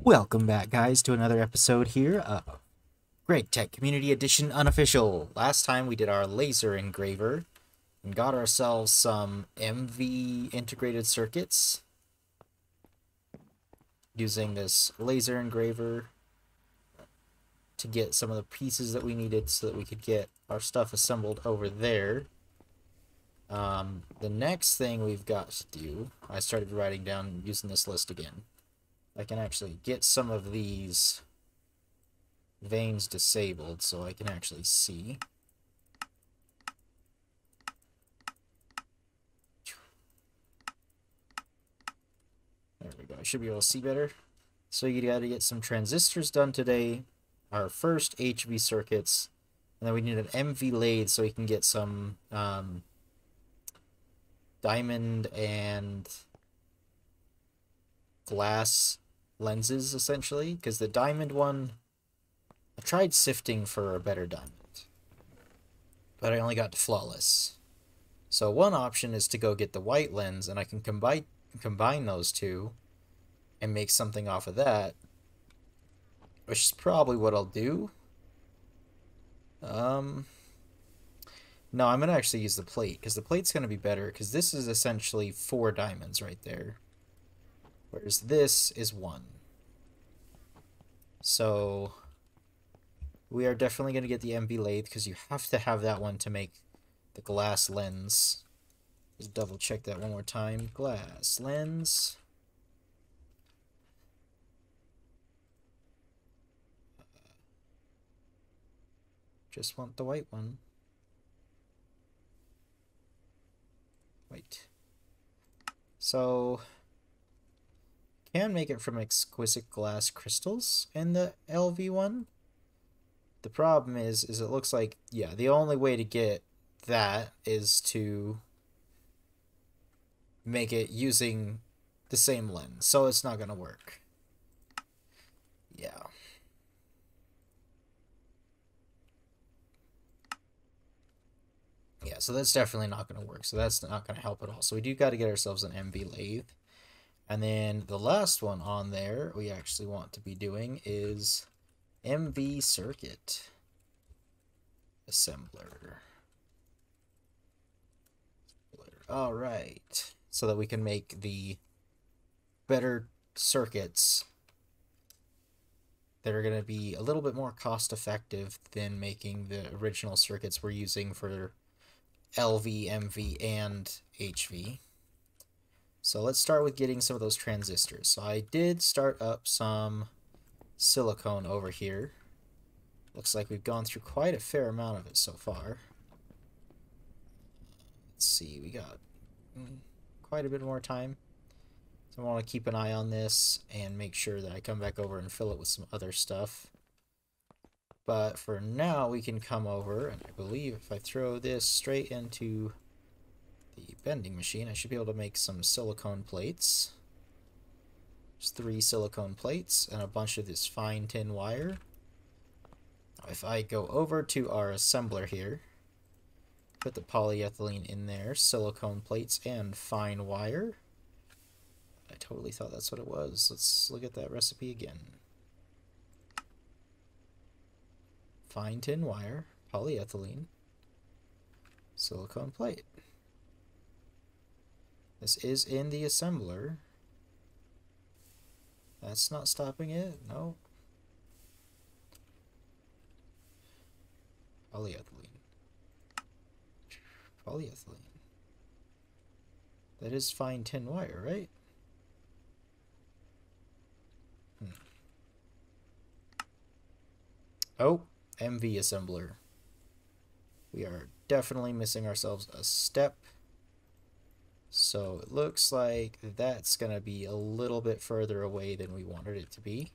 Welcome back, guys, to another episode here of Gregtech Community Edition Unofficial. Last time we did our laser engraver and got ourselves some MV integrated circuits using this laser engraver to get some of the pieces that we needed so that we could get our stuff assembled over there. The next thing we've got to do, I started writing down using this list again. I can actually get some of these veins disabled so I can actually see. There we go. I should be able to see better. So you got to get some transistors done today, our first HV circuits, and then we need an MV lathe so we can get some diamond and glass lenses, essentially, because the diamond one, I tried sifting for a better diamond, but I only got to flawless. So one option is to go get the white lens, and I can combine those two and make something off of that, which is probably what I'll do. No, I'm going to actually use the plate, because the plate's going to be better, because this is essentially 4 diamonds right there, whereas this is 1. So we are definitely going to get the MV lathe, because you have to have that one to make the glass lens. Just double check that one more time. Glass lens. Just want the white one. White. So can make it from exquisite glass crystals in the LV one. The problem is it looks like, yeah, the only way to get that is to make it using the same lens, so it's not gonna work. Yeah. Yeah, so that's definitely not gonna work, so that's not gonna help at all. So we do gotta get ourselves an MV lathe. And then the last one on there we actually want to be doing is MV circuit assembler. All right, so that we can make the better circuits that are going to be a little bit more cost effective than making the original circuits we're using for LV, MV, and HV. So let's start with getting some of those transistors. So I did start up some silicone over here. Looks like we've gone through quite a fair amount of it so far. Let's see, we got quite a bit more time. So I want to keep an eye on this and make sure that I come back over and fill it with some other stuff. But for now, we can come over, and I believe if I throw this straight into the bending machine, I should be able to make some silicone plates. There's 3 silicone plates and a bunch of this fine tin wire. If I go over to our assembler here, put the polyethylene in there, silicone plates and fine wire. I totally thought that's what it was. Let's look at that recipe again. Fine tin wire, polyethylene, silicone plate. This is in the assembler. That's not stopping it. No. Polyethylene. Polyethylene. That is fine tin wire, right? Oh, MV assembler. We are definitely missing ourselves a step. So it looks like that's going to be a little bit further away than we wanted it to be,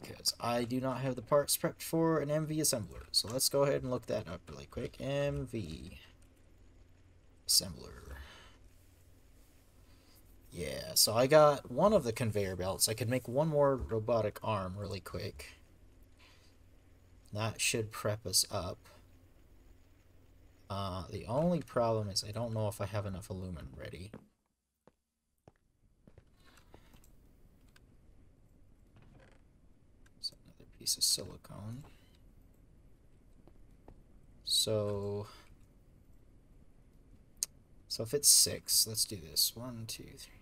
because I do not have the parts prepped for an MV assembler. So let's go ahead and look that up really quick. MV assembler. Yeah, so I got one of the conveyor belts. I could make one more robotic arm really quick. That should prep us up. The only problem is I don't know if I have enough aluminum ready. piece of silicone. So if it's 6, let's do this. 1, 2, 3.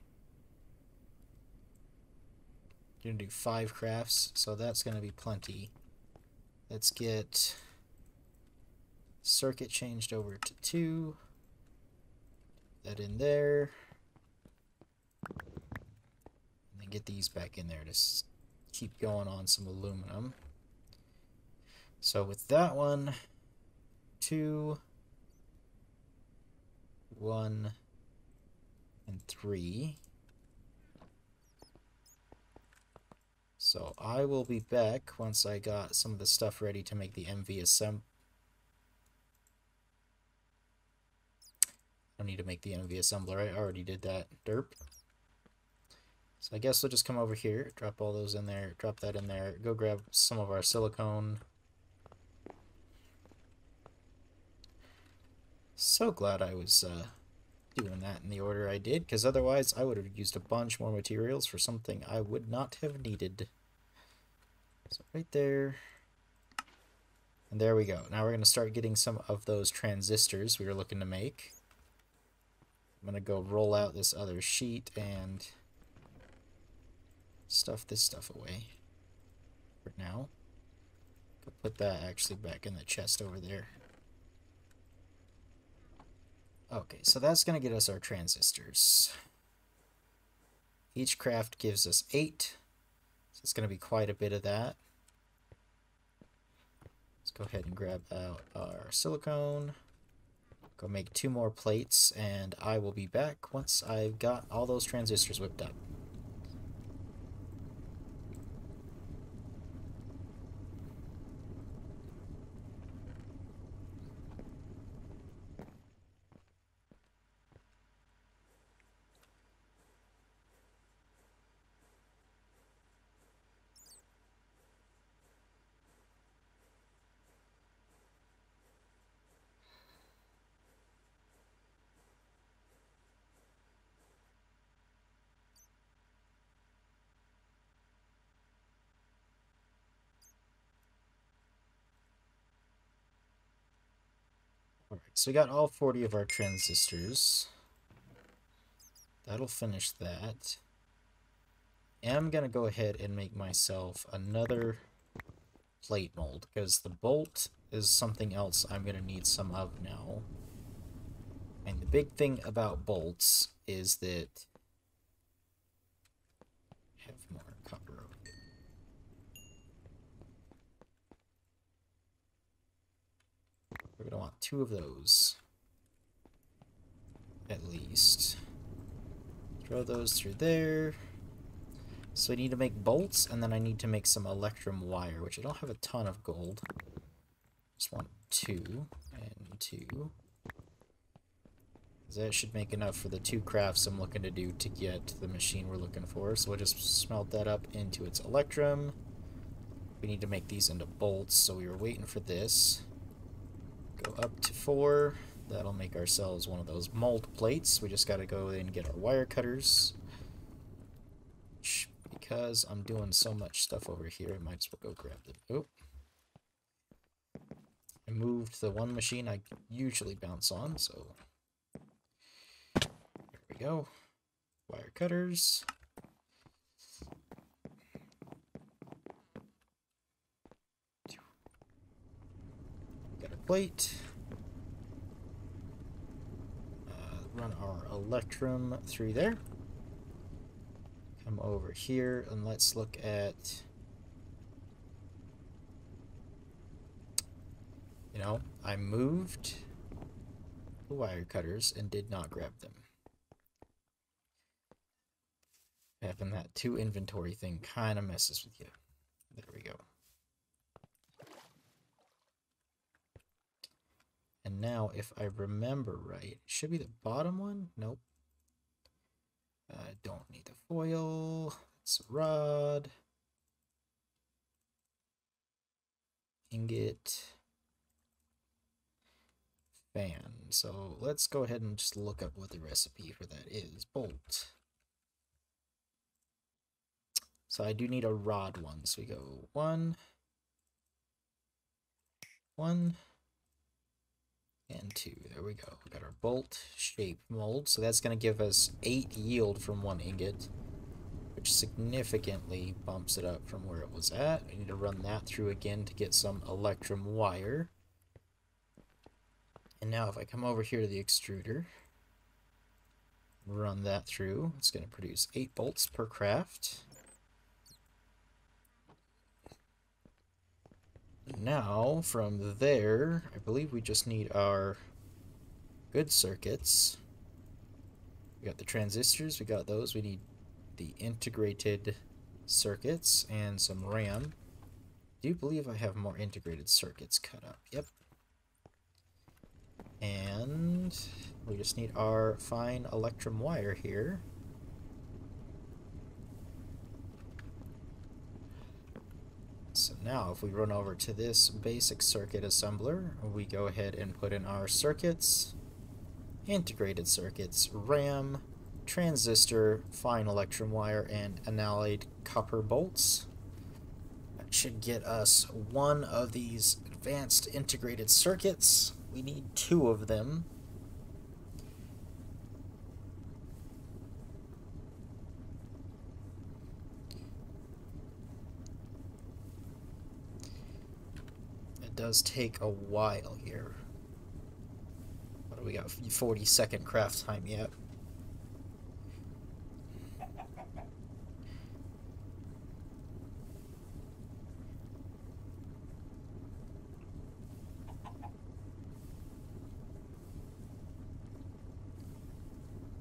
You're gonna do 5 crafts, so that's gonna be plenty. Let's get circuit changed over to 2. That in there. And then get these back in there to keep going on some aluminum. So with that one, 2, 1, and 3. So I will be back once I got some of the stuff ready to make the MV assembly. I don't need to make the MV assembler, I already did that. Derp. So I guess we'll just come over here, drop all those in there, drop that in there, go grab some of our silicone. So glad I was doing that in the order I did, because otherwise I would have used a bunch more materials for something I would not have needed. So right there. And there we go. Now we're going to start getting some of those transistors we were looking to make. I'm going to go roll out this other sheet and stuff this stuff away for now. Go put that actually back in the chest over there. Okay, so that's going to get us our transistors. Each craft gives us 8. So it's going to be quite a bit of that. Let's go ahead and grab out our silicone. Go make 2 more plates, and I will be back once I've got all those transistors whipped up. Alright, so we got all 40 of our transistors. That'll finish that. I'm gonna go ahead and make myself another plate mold, because the bolt is something else I'm gonna need some of now. And the big thing about bolts is that I have more copper over here. We're gonna want 2 of those at least. Throw those through there. So I need to make bolts, and then I need to make some electrum wire, which I don't have a ton of gold. Just want 2 and 2. That should make enough for the 2 crafts I'm looking to do to get the machine we're looking for. So we'll just smelt that up into its electrum. We need to make these into bolts, so we were waiting for this. Go up to 4. That'll make ourselves one of those mold plates. We just gotta go in and get our wire cutters. Because I'm doing so much stuff over here, I might as well go grab them. Oh. I moved the one machine I usually bounce on, so there we go. Wire cutters. Got a plate. Run our electrum through there. Come over here and let's look at, you know, I moved the wire cutters and did not grab them. Having that 2 inventory thing kind of messes with you. There we go. And now, if I remember right, it should be the bottom one? Nope. Don't need the foil. It's a rod. Ingot. Fan. So let's go ahead and just look up what the recipe for that is. Bolt. So I do need a rod one. So we go 1, 1 and 2. There we go. We got our bolt shape mold. So that's going to give us 8 yield from 1 ingot, which significantly bumps it up from where it was at. I need to run that through again to get some electrum wire. And now if I come over here to the extruder, run that through, it's going to produce 8 bolts per craft. Now, from there, I believe we just need our good circuits. We got the transistors, we got those. We need the integrated circuits and some RAM. I do believe I have more integrated circuits cut up. Yep. And we just need our fine electrum wire here. So now if we run over to this basic circuit assembler, we go ahead and put in our circuits, integrated circuits, RAM, transistor, fine electrum wire, and analloyed copper bolts. That should get us one of these advanced integrated circuits. We need 2 of them. Does take a while here. What do we got? 40-second craft time yet.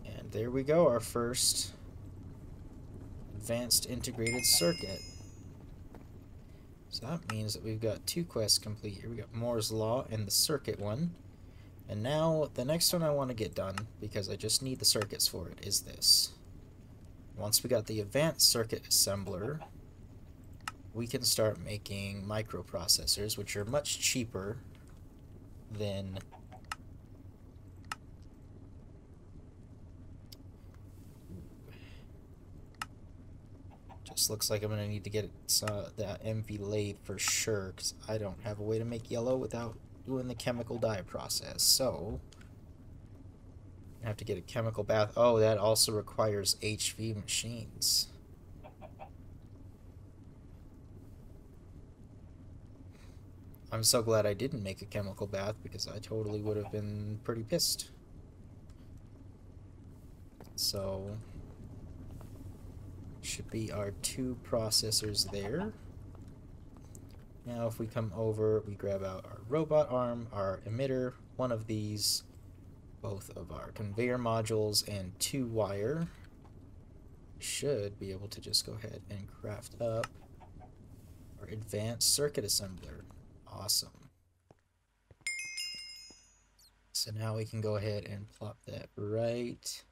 And there we go, our first advanced integrated circuit. So that means that we've got 2 quests complete here. We got Moore's Law and the circuit one. And now the next one I want to get done, because I just need the circuits for it, is this. Once we got the advanced circuit assembler, we can start making microprocessors, which are much cheaper than just looks like I'm going to need to get that MV lathe for sure, because I don't have a way to make yellow without doing the chemical dye process. So I have to get a chemical bath. Oh, that also requires HV machines. I'm so glad I didn't make a chemical bath, because I totally would have been pretty pissed. So should be our 2 processors there. Now if we come over, we grab out our robot arm, our emitter, one of these, both of our conveyor modules, and 2 wire. Should be able to just go ahead and craft up our advanced circuit assembler. Awesome. So now we can go ahead and plop that right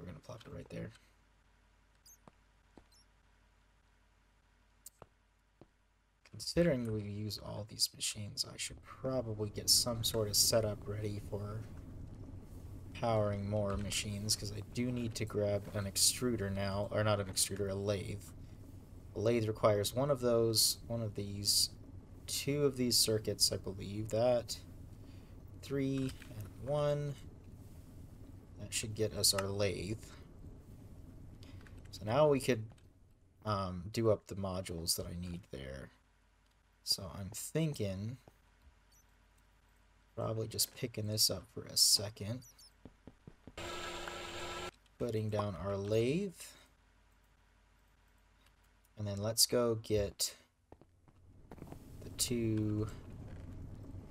we're going to plop it right there. Considering we use all these machines, I should probably get some sort of setup ready for powering more machines, because I do need to grab an extruder now, or not an extruder, a lathe. A lathe requires one of those, one of these, 2 of these circuits, I believe that. 3 and 1. That should get us our lathe. So now we could do up the modules that I need there. So I'm thinking probably just picking this up for a second. Putting down our lathe. And then let's go get the 2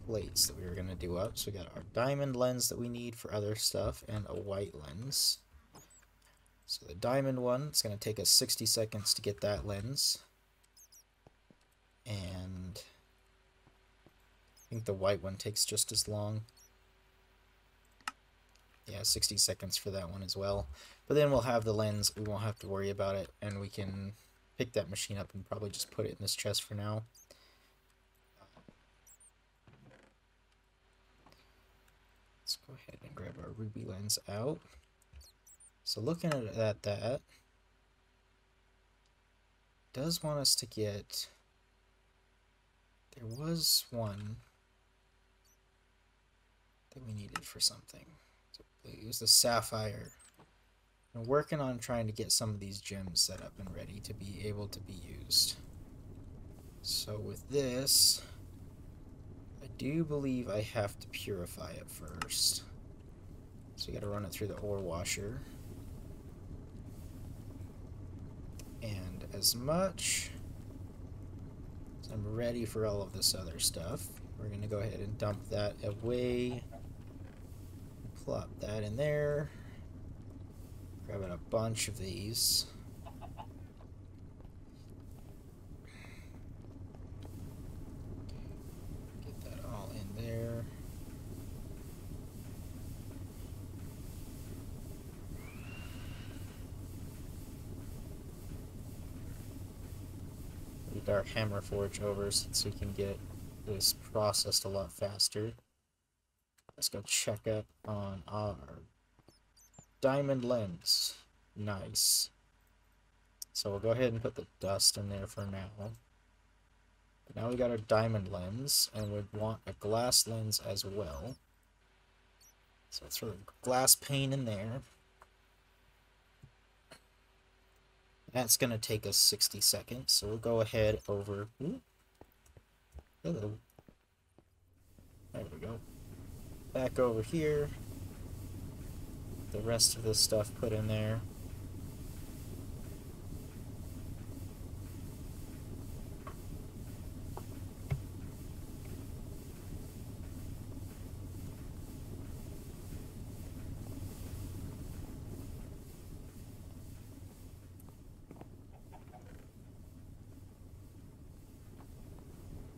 plates that we were going to do up. So we got our diamond lens that we need for other stuff, and a white lens. So the diamond one, it's going to take us 60 seconds to get that lens. And I think the white one takes just as long. Yeah, 60 seconds for that one as well. But then we'll have the lens, we won't have to worry about it, and we can pick that machine up and probably just put it in this chest for now. Let's go ahead and grab our ruby lens out. So looking at that, does want us to get, there was one that we needed for something. So it was the sapphire. I'm working on trying to get some of these gems set up and ready to be able to be used. So with this, I do believe I have to purify it first. So you gotta run it through the ore washer. And as much as I'm ready for all of this other stuff, we're gonna go ahead and dump that away. Plop that in there. Grabbing a bunch of these. Get that all in there. Need our hammer forge over so we can get this processed a lot faster. Let's go check up on our diamond lens. Nice. So we'll go ahead and put the dust in there for now. Now we got our diamond lens, and we'd want a glass lens as well. So let's throw a glass pane in there. That's going to take us 60 seconds, so we'll go ahead over... Ooh. Hello. There we go. Back over here. The rest of this stuff put in there.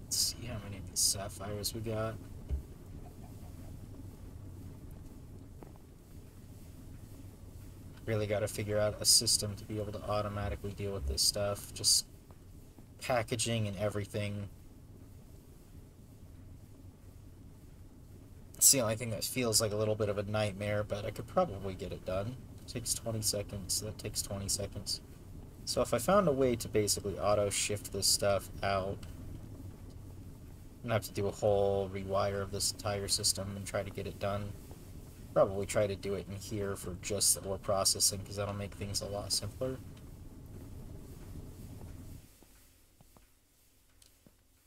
Let's see how many of these sapphires we got. Really got to figure out a system to be able to automatically deal with this stuff. Just packaging and everything. It's the only thing that feels like a little bit of a nightmare, but I could probably get it done. It takes 20 seconds, so that takes 20 seconds. So if I found a way to basically auto-shift this stuff out, I'm gonna have to do a whole rewire of this entire system and try to get it done. Probably try to do it in here for just the ore processing, because that'll make things a lot simpler.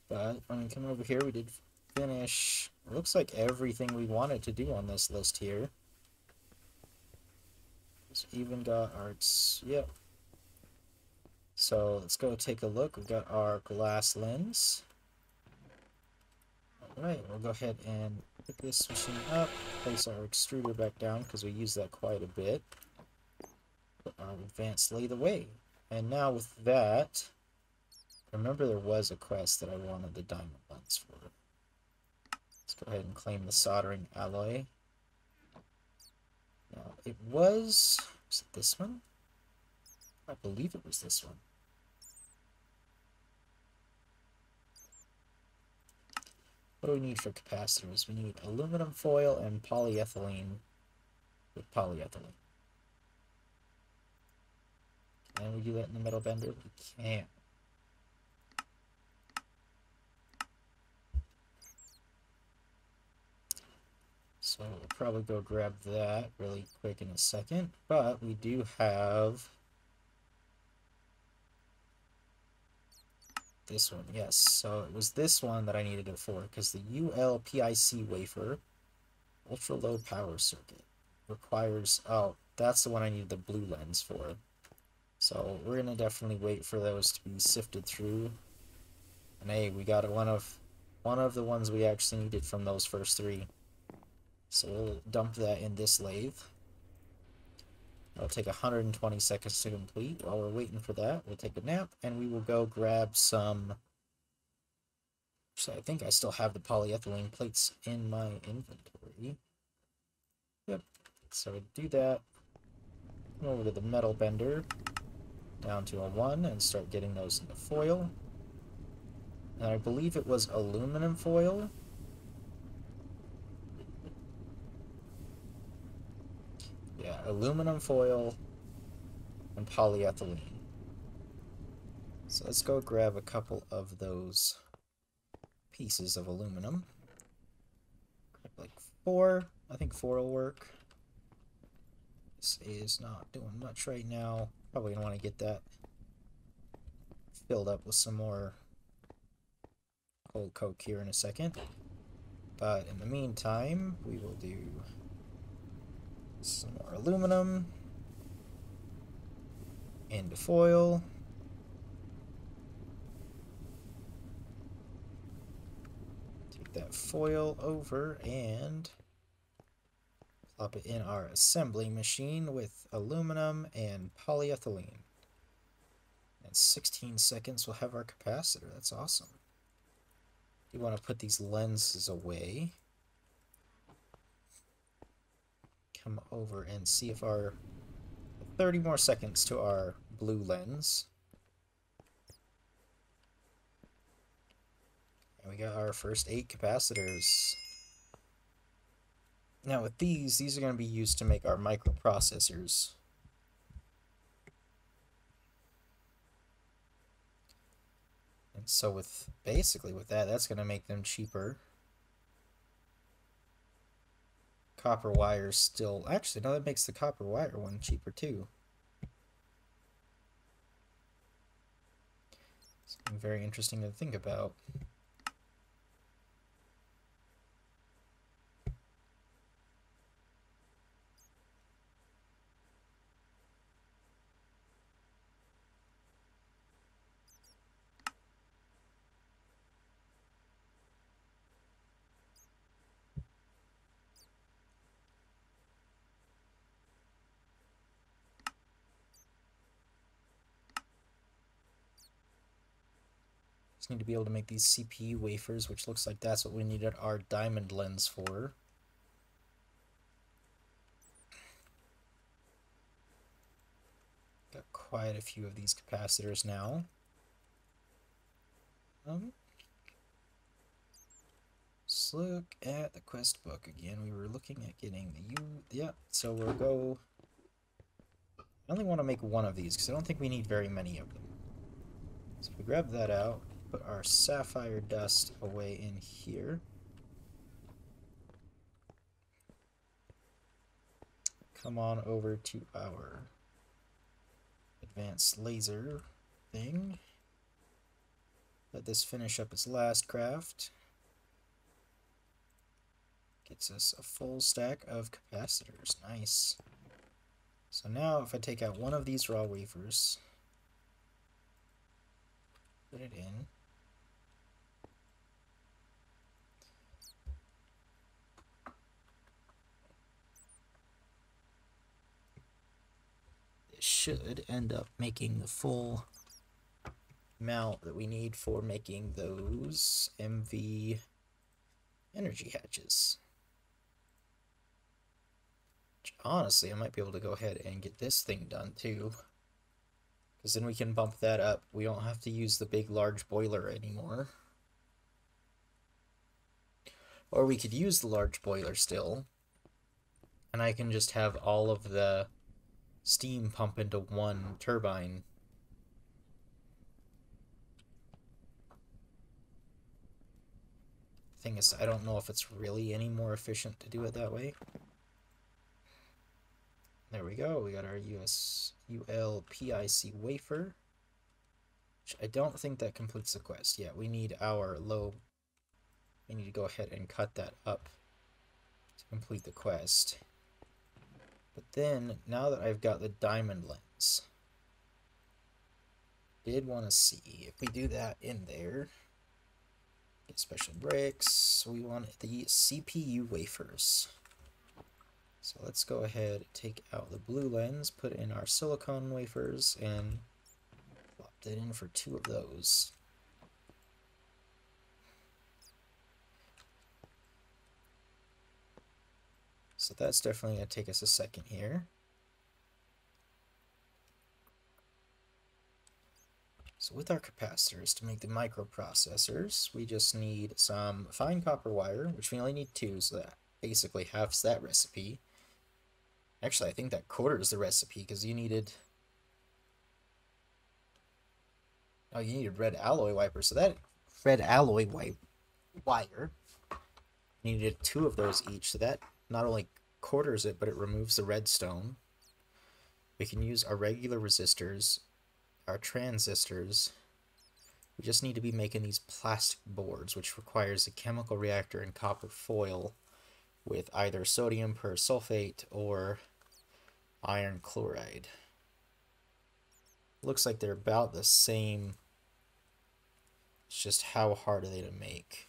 But when we come over here, we did finish, it looks like everything we wanted to do on this list here. So even got our, yep. So let's go take a look. We've got our glass lens. Alright, we'll go ahead and pick this machine up, place our extruder back down because we use that quite a bit. Put our advanced lathe away. And now with that, remember there was a quest that I wanted the diamond lens for. Let's go ahead and claim the soldering alloy. Now it was it this one? I believe it was this one. What do we need for capacitors? We need aluminum foil and polyethylene with polyethylene. Can we do that in the metal bender? We can. So we'll probably go grab that really quick in a second, but we do have this one, yes. So it was this one that I needed it for, because the ULPIC wafer, ultra low power circuit, requires, oh, that's the one I needed the blue lens for. So we're gonna definitely wait for those to be sifted through. And hey, we got one of the ones we actually needed from those first three. So we'll dump that in this lathe. It'll take 120 seconds to complete. While we're waiting for that, we'll take a nap, and we will go grab some... So I think I still have the polyethylene plates in my inventory. Yep. So do that. Come over to the metal bender, down to a 1, and start getting those into foil. And I believe it was aluminum foil. aluminum foil, and polyethylene. So let's go grab a couple of those pieces of aluminum. Grab like 4. I think 4 will work. This is not doing much right now. Probably gonna want to get that filled up with some more cold coke here in a second. But in the meantime, we will do some more aluminum into foil. Take that foil over and plop it in our assembly machine with aluminum and polyethylene. In 16 seconds, we'll have our capacitor. That's awesome. You want to put these lenses away. Come over and see if our 30 more seconds to our blue lens. And we got our first 8 capacitors. Now with these are going to be used to make our microprocessors. And so with that, that's going to make them cheaper. Copper wire still... Actually, no, that makes the copper wire one cheaper too. Something very interesting to think about. Need to be able to make these CPU wafers, which looks like that's what we needed our diamond lens for. Got quite a few of these capacitors now. Let's look at the quest book again. We were looking at getting the so we'll go... I only want to make one of these because I don't think we need very many of them. So if we grab that out, put our sapphire dust away in here. Come on over to our advanced laser thing. Let this finish up its last craft. Gets us a full stack of capacitors. Nice. So now if I take out one of these raw wafers, put it in. It should end up making the full amount that we need for making those MV energy hatches. Which, honestly, I might be able to go ahead and get this thing done too. Because then we can bump that up. We don't have to use the big, large boiler anymore. Or we could use the large boiler still. And I can just have all of the steam pump into one turbine. Thing is, I don't know if it's really any more efficient to do it that way. There we go. We got our ULPIC wafer. Which I don't think that completes the quest. Yeah, we need our low... We need to go ahead and cut that up to complete the quest. But then, now that I've got the diamond lens, I did want to see if we do that in there. Get special bricks. We want the CPU wafers. So let's go ahead, take out the blue lens, put in our silicone wafers, and plop that in for 2 of those. So that's definitely going to take us a second here. So with our capacitors, to make the microprocessors, we just need some fine copper wire, which we only need 2, so that basically halves that recipe. Actually, I think that quarters the recipe because you needed. Oh, you needed red alloy wiper. So that red alloy wire needed 2 of those each. So that not only quarters it, but it removes the redstone. We can use our regular resistors, our transistors. We just need to be making these plastic boards, which requires a chemical reactor and copper foil with either sodium persulfate or iron chloride. Looks like they're about the same. It's just how hard are they to make?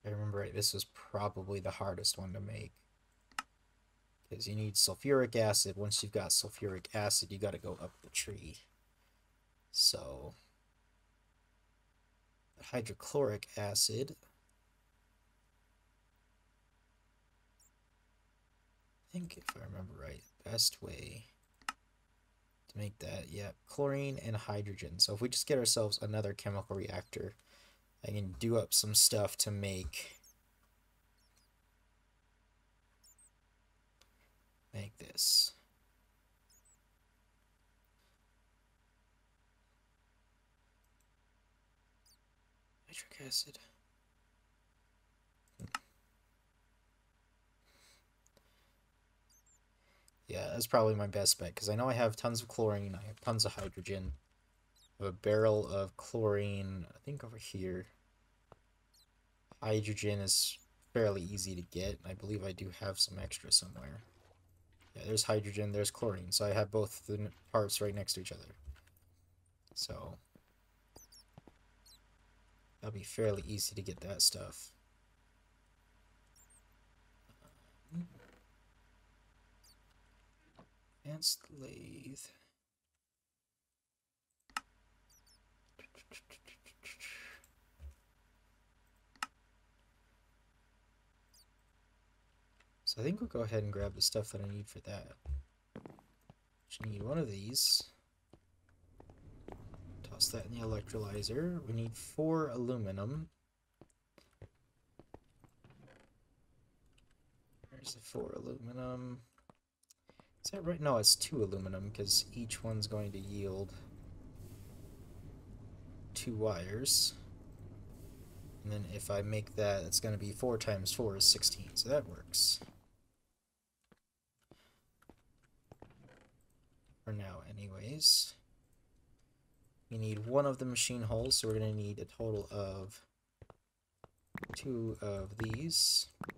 If I remember right, this was probably the hardest one to make. Because you need sulfuric acid. Once you've got sulfuric acid, you got to go up the tree. So, hydrochloric acid. I think if I remember right, best way to make that, yeah, chlorine and hydrogen. So if we just get ourselves another chemical reactor, I can do up some stuff to make this. Nitric acid. Yeah, that's probably my best bet, because I know I have tons of chlorine, I have tons of hydrogen. I have a barrel of chlorine, I think over here. Hydrogen is fairly easy to get. I believe I do have some extra somewhere. Yeah, there's hydrogen, there's chlorine, so I have both the parts right next to each other. So, that'll be fairly easy to get that stuff. Advanced lathe. So I think we'll go ahead and grab the stuff that I need for that. Just need one of these. Toss that in the electrolyzer. We need 4 aluminum. There's the 4 aluminum. Is that right? No, it's 2 aluminum because each one's going to yield 2 wires. And then if I make that, it's going to be 4 times 4 is 16, so that works. For now, anyways. We need 1 of the machine holes, so we're going to need a total of 2 of these. I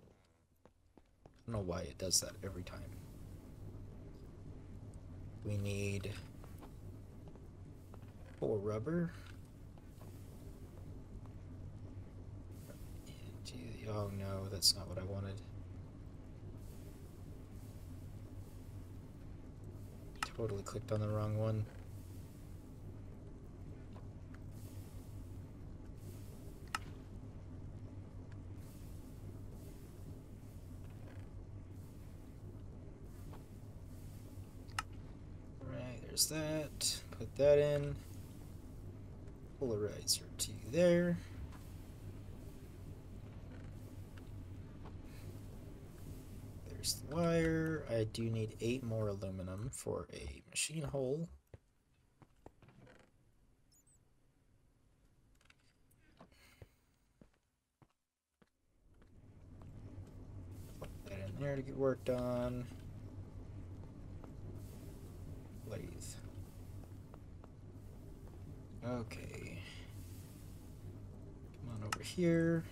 don't know why it does that every time. We need 4 rubber. Oh no, that's not what I wanted. Totally clicked on the wrong one. Alright, there's that. Put that in. Polarizer to there. There's the wire. I do need 8 more aluminum for a machine hole. Put that in there to get work done. Lathe. Okay. Come on over here.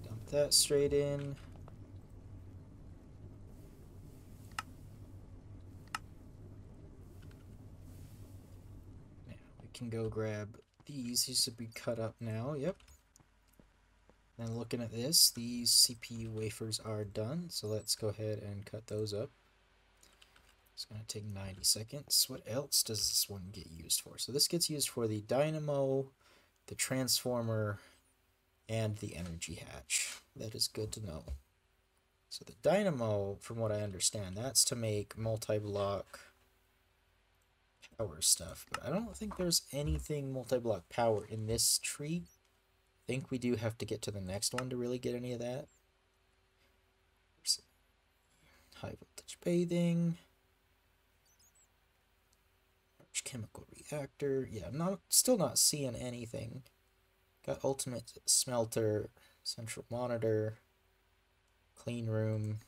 Dump that straight in. Now we can go grab these. These should be cut up now. Yep. And looking at this, these CPU wafers are done. So let's go ahead and cut those up. It's going to take 90 seconds. What else does this one get used for? So this gets used for the dynamo, the transformer, and the energy hatch. That is good to know. So the dynamo, from what I understand, that's to make multi-block power stuff. But I don't think there's anything multi-block power in this tree. I think we do have to get to the next one to really get any of that. High voltage bathing. Large chemical reactor. Yeah, still not seeing anything. Got ultimate smelter, central monitor, clean room.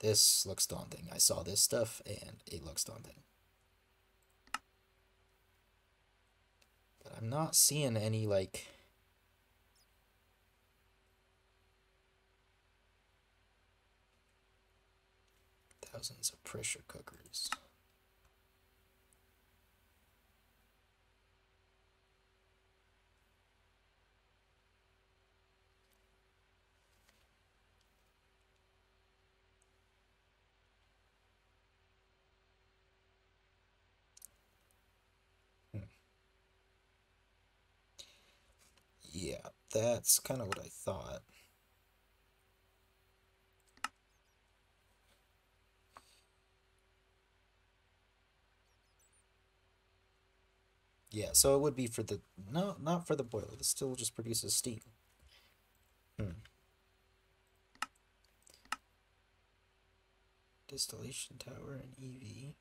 This looks daunting. I saw this stuff and it looks daunting. But I'm not seeing any like thousands of pressure cookers. Yeah, that's kind of what I thought. Yeah, so it would be for the... No, not for the boiler. This still just produces steam. Distillation tower and EV.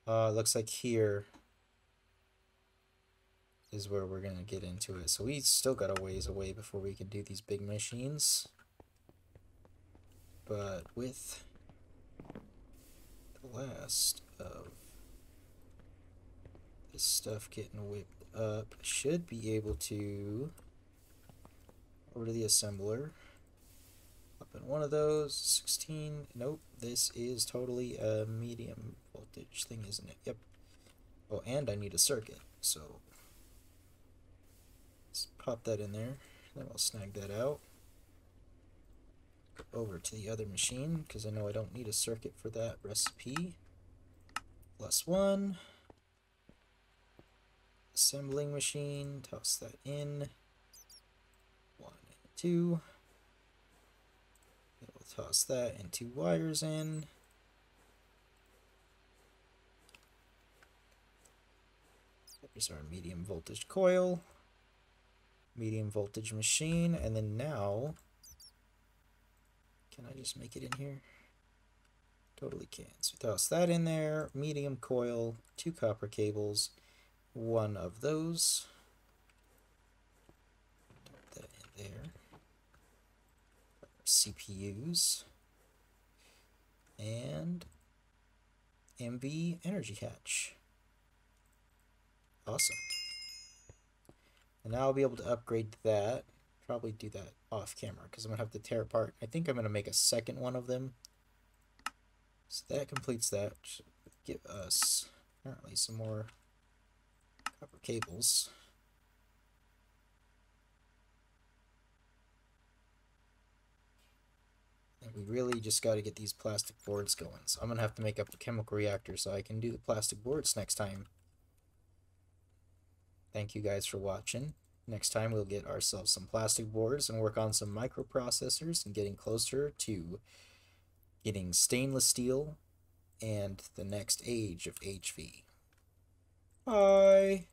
Looks like here is where we're gonna get into it. So we still got a ways away before we can do these big machines. But with the last of this stuff getting whipped up, I should be able to over to the assembler. Up in one of those, 16. Nope, this is totally a medium voltage thing, isn't it? Yep. Oh, and I need a circuit, so let's pop that in there. Then I'll snag that out. Go over to the other machine, because I know I don't need a circuit for that recipe. +1. Assembling machine, toss that in. 1 and 2. We'll toss that and 2 wires in. There's our medium voltage coil, medium voltage machine, and then now, can I just make it in here? Totally can. So toss that in there, medium coil, 2 copper cables, 1 of those. Put that in there. CPUs and MV energy hatch. Awesome. And now I'll be able to upgrade that. Probably do that off camera because I'm gonna have to tear apart. I think I'm gonna make a second one of them. So that completes that. Should give us apparently some more copper cables. And we really just got to get these plastic boards going. So I'm going to have to make up a chemical reactor so I can do the plastic boards next time. Thank you guys for watching. Next time we'll get ourselves some plastic boards and work on some microprocessors and getting closer to getting stainless steel and the next age of HV. Bye!